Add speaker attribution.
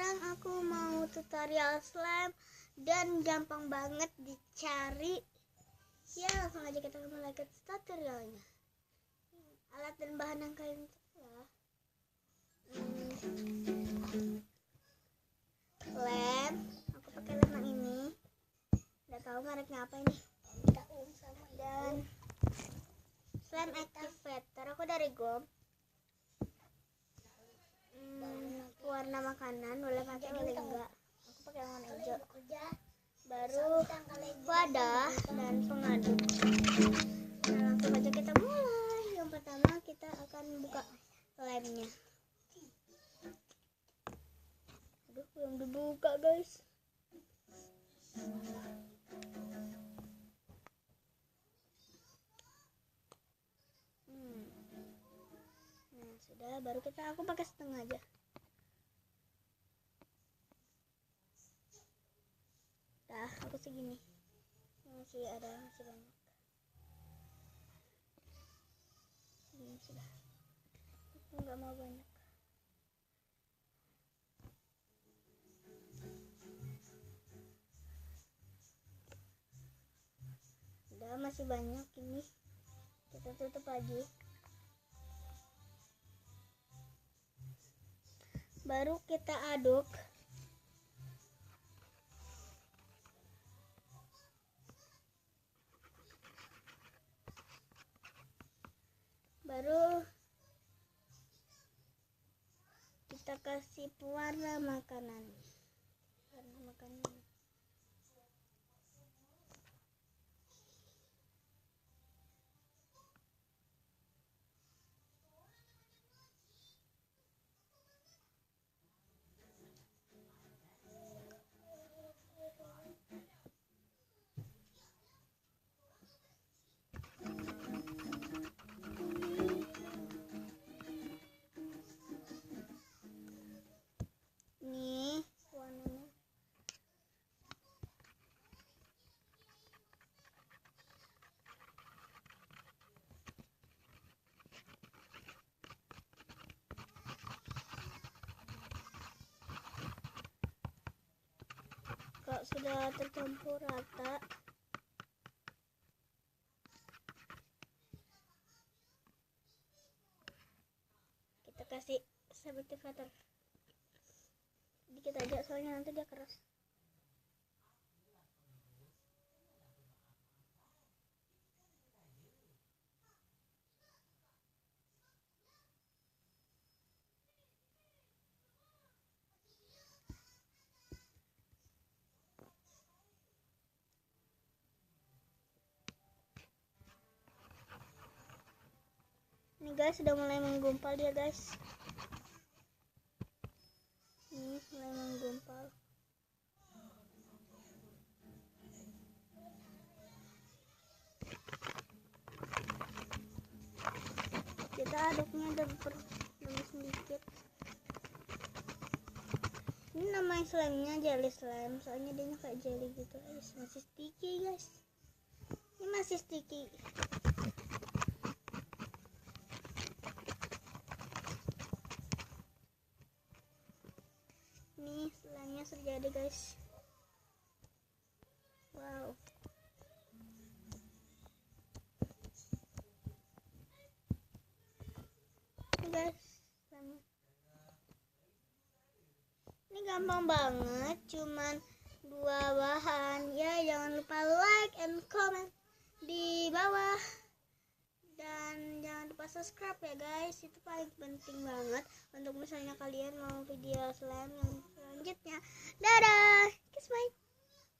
Speaker 1: sekarang aku mau tutorial slime dan gampang banget dicari. Ya, langsung aja kita mulai ke tutorialnya. Alat dan bahan yang kalian ya. Lem, aku pakai lem yang ini. Udah tahu mereknya apa ini? Dan slime activator aku dari GOM. Warna makanan boleh pakai boleh enggak, aku pakai warna hijau. Baru wadah dan pengaduk. Nah, langsung aja kita mulai. Yang pertama kita akan buka lemnya. Aduh, belum dibuka guys. Nah sudah, baru aku pakai setengah aja. Dah, aku segini. Masih banyak. Segini sudah. Aku nggak mau banyak. Udah, masih banyak ini. Kita tutup lagi. Baru kita aduk. Baru kita kasih pewarna makanan. Nih warnanya. Kalau sudah tercampur rata, kita kasih activator dikit aja, soalnya nanti dia keras. Ini guys, sudah mulai menggumpal dia guys. Ini mulai menggumpal. Kita aduknya ada lebih sedikit. Ini namanya slime-nya jelly slime, soalnya dia kayak jelly gitu guys. Masih sticky guys. Ini masih sticky. Nih slime-nya sudah jadi guys. Wow. Ini guys, slime. Ini gampang banget, cuman 2 bahan. Ya, jangan lupa like and comment di bawah. Dan jangan lupa subscribe ya guys, itu paling penting banget untuk misalnya kalian mau video slime yang selanjutnya. Dadah, kiss bye.